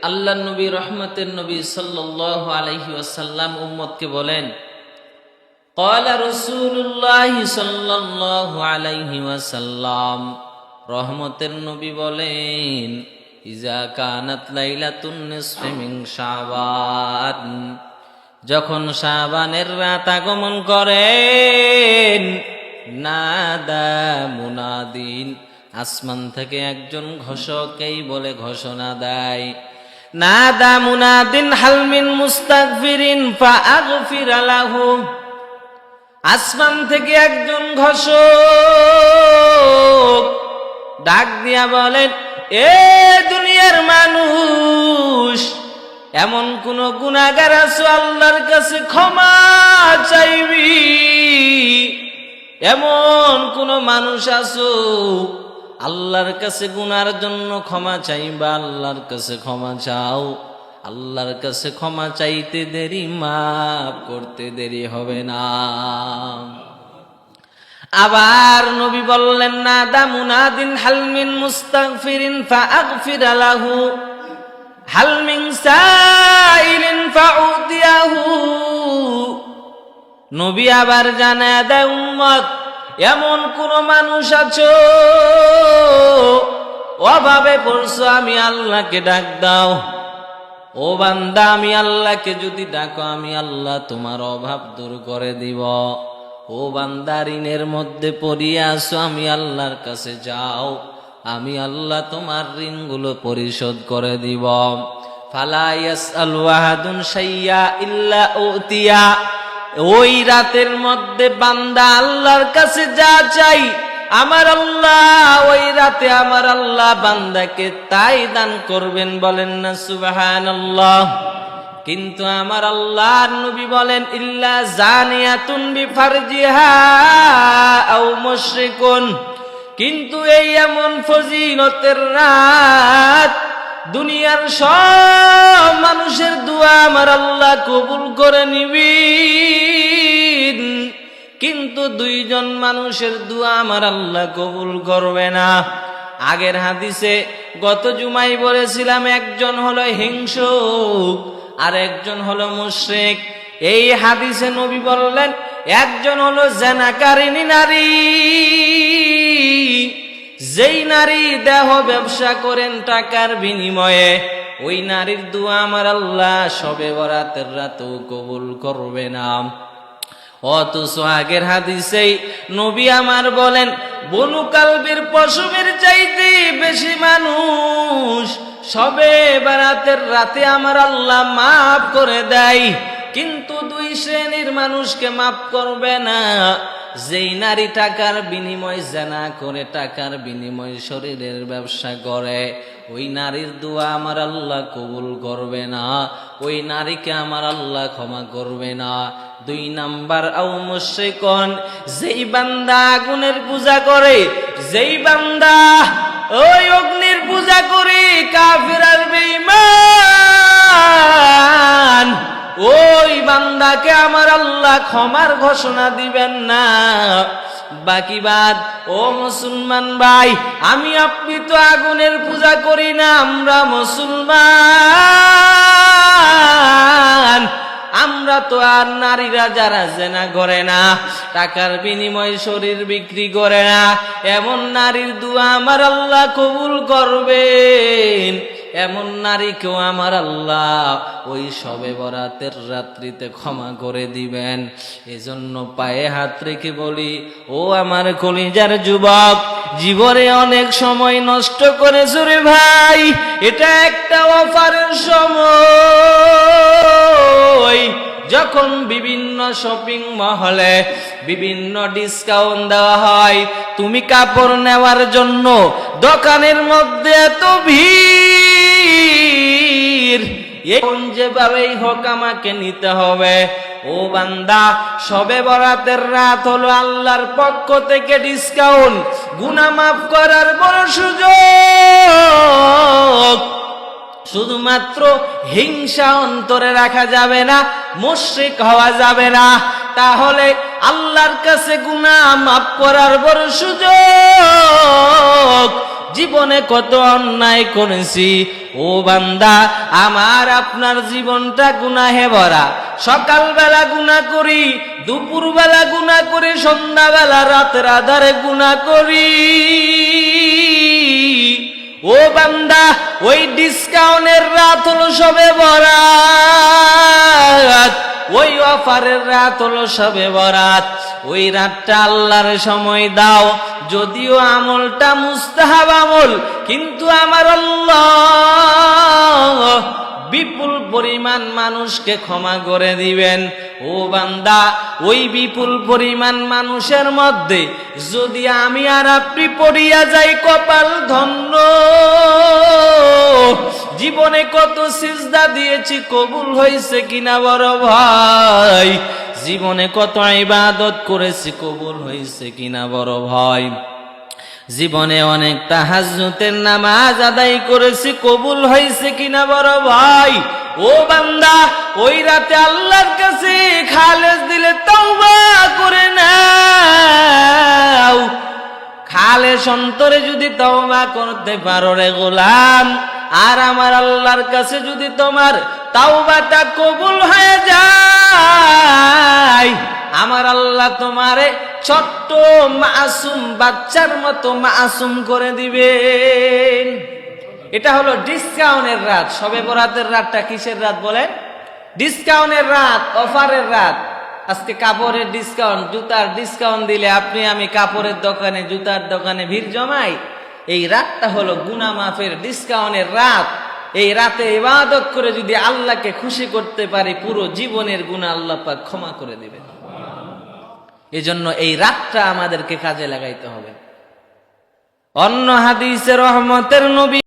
আল্লাহর নবী রহমতের নবী সাল্লাল্লাহু আলাইহি ওয়াসাল্লাম উম্মতকে বলেন, ক্বালা রাসূলুল্লাহ সাল্লাল্লাহু আলাইহি ওয়াসাল্লাম, রহমতের নবী বলেন, ইজা কানাত লাইলাতুন নিসফি মিন শাবান, যখন শাবানের রাত আগমন করেন, নাদা মুনাদিন, আসমান থেকে একজন ঘোষকেই বলে ঘোষণা দেয়, নাদা মুনাদিন হাল মিন মুস্তাগফিরিন ফাআগফির লাহু, আসমান থেকে একজন ঘোষক ডাক দিয়া বলেন, এ দুনিয়ার মানুষ, এমন কোন গুনাহগার আছো আল্লাহর কাছে ক্ষমা চাইবি, এমন কোন মানুষ আছো আল্লাহর কাছে গুনার জন্য ক্ষমা চাইবা, আল্লাহর কাছে ক্ষমা চাও। আল্লাহর কাছে ক্ষমা চাইতে দেরি, মাফ করতে দেরি হবে না। আবার নবী বললেন, নাদা মুনাদিন হাল মিন মুস্তাগফিরিন ফাআগফির লাহু, হাল মিন সাইলিন ফাউতিয়াহু। নবী আবার জানায় দেয়, উম্মত, এমন কোন মানুষ আছো অভাবে পড়ছো, আমি আল্লাহকে ডাক দাও। ও বান্দা, আমি আল্লাহকে যদি ডাকো, আমি আল্লাহ তোমার অভাব দূর করে দিব। ও বান্দা, ঋণের মধ্যে পড়িয়া আছো, আমি আল্লাহর কাছে যাও, আমি আল্লাহ তোমার ঋণগুলো পরিশোধ করে দিব। ফালা ইয়াসআলু আহাদুন শাইয়া ইল্লা উতিয়া, ওই রাতের মধ্যে বান্দা আল্লাহর কাছে যা চাই, আমার আল্লাহ ওই রাতে আমার আল্লাহ বান্দাকে তাই দান করবেন। বলেন না সুবহানাল্লাহ। কিন্তু আমার আল্লাহর নবী বলেন, ইল্লা জানিয়াতুন বিফারজিহা আও মুশরিকুন, কিন্তু এই এমন ফজিলতের রাত, দুনিয়ার সব মানুষের দোয়া আমার আল্লাহ কবুল করে নিবেন, কিন্তু দুইজন মানুষের দোয়া আমার আল্লাহ কবুল করবে না। আগের হাদিসে গত জুমাই বলেছিলাম, একজন হলো হিংসুক আর একজন হলো মুশরিক। এই হাদিসে নবী বললেন, একজন হলো জেনাকারিনী নারী, যেই নারী দেহ ব্যবসা করেন টাকার বিনিময়ে, ওই নারীর দোয়া আমার আল্লাহ শবে বরাতের রাতেও কবুল করবে না। অথচ আগের হাদিসেই নবী আমার বলেন, বনু কালবির পশমের চাইতে বেশি মানুষ শবে বরাতের রাতে আমার আল্লাহ মাফ করে দেয়, কিন্তু দুই শ্রেণীর মানুষকে মাফ করবে না। যেই নারী টাকার বিনিময় জেনা করে, টাকার বিনিময় শরীরের ব্যবসা করে, ওই নারীর দোয়া আমার আল্লাহ কবুল করবে না, ওই নারীকে আমার আল্লাহ ক্ষমা করবে না। দুই নাম্বার, আও মুশরিকুন, যেই বান্দা আগুনের পূজা করে, যেই বান্দা ওই অগ্নির পূজা করে, কাফির আর বেঈমান, ওই বান্দাকে আমার আল্লাহ ক্ষমার ঘোষণা দিবেন না। বাকি বাদ, ও মুসলমান ভাই, আমি আপনি তো আগুনের পূজা করি না, আমরা মুসলমান, আমরা তো আর নারীরা যারা জেনা করে না, টাকার বিনিময়ে শরীর বিক্রি করে না, এমন নারীর দোয়া আমার আল্লাহ কবুল করবেন। এমন নারীকেও আমার আল্লাহ ওই শবে বরাতের রাত্রিতে ক্ষমা করে দিবেন। এজন্য পায়ে হাত রেখে বলি, ও আমার কলিজার যুবক, জীবনে অনেক সময় নষ্ট করেছো রে ভাই, এটা একটা অফারের সময়, যখন বিভিন্ন শপিং মহলে বিভিন্ন ডিসকাউন্ট দেওয়া হয়, তুমি কাপড় নেওয়ার জন্য দোকানের মধ্যে এত ভিড়, এখন যেভাবেই হোক আমাকে নিতে হবে। ও বান্দা, শবে বরাতের রাত হলো আল্লাহর পক্ষ থেকে ডিসকাউন্ট, গুনাহ মাফ করার বড় সুযোগ। শুধুমাত্র হিংসা অন্তরে রাখা যাবে না, মুশরিক হওয়া যাবে না, তাহলে আল্লাহর কাছে গুনাহ মাফ করার বড় সুযোগ। জীবনে কত অন্যায় করেছি। ও বান্দা, আমার আপনার জীবনটা গুনাহে ভরা। সকালবেলা গুনাহ করি, দুপুরবেলা গুনাহ করি, সন্ধ্যাবেলা রাতের আধারে গুনাহ করি। ও বান্দা, ওই ডিসকাউন্টের রাত হলো শবে বরাত, ওই অফারের রাত হলো শবে বরাত। ওই রাতটা আল্লাহর সময় দাও। যদিও আমলটা মুস্তাহাব আমল, কিন্তু আমার আল্লাহ বিপুল পরিমাণ মানুষকে ক্ষমা করে দিবেন। ও বান্দা, ওই বিপুল পরিমাণ মানুষের মধ্যে যদি আমি আর আপনি পড়িয়া যাই, কপাল ধন্য। জীবনে কত সিজদা দিয়েছি, কবুল হয়েছে কিনা বড় ভাই? জীবনে কত ইবাদত করেছি, কবুল হয়েছে কিনা বড় ভাই? জীবনে অনেক তাহাজ্জুদের নামাজ আদায় করেছি, কবুল হয়েছে কিনা বড় ভাই? ও বান্দা, ওই রাতে আল্লাহর কাছে খালেস দিলে তওবা করে নাও। খালেস অন্তরে যদি তওবা করতে পারো রে গোলাম, আর আমার আল্লাহর কাছে যদি তোমার তাওবাটা কবুল হয়ে যায়, আমার আল্লাহ তোমারে ছোট্ট মাসুম বাচ্চার মতো মাসুম করে দিবেন। এটা হলো ডিসকাউন্টের রাত। শবে বরাতের রাতটা কিসের রাত বলেন? ডিসকাউন্টের রাত, অফারের রাত। আজকে কাপড়ের ডিসকাউন্ট, জুতার ডিসকাউন্ট দিলে আপনি আমি কাপড়ের দোকানে, জুতার দোকানে ভিড় জমাই। এই রাতটা হলো গুনাহ মাফের ডিসকাউন্টের রাত। এই রাতে ইবাদত করে যদি আল্লাহকে খুশি করতে পারি, পুরো জীবনের গুনাহ আল্লাহ পাক ক্ষমা করে দিবেন। এজন্য এই রাতটা আমাদেরকে কাজে লাগাইতে হবে। অন্য হাদিসে রহমতের নবী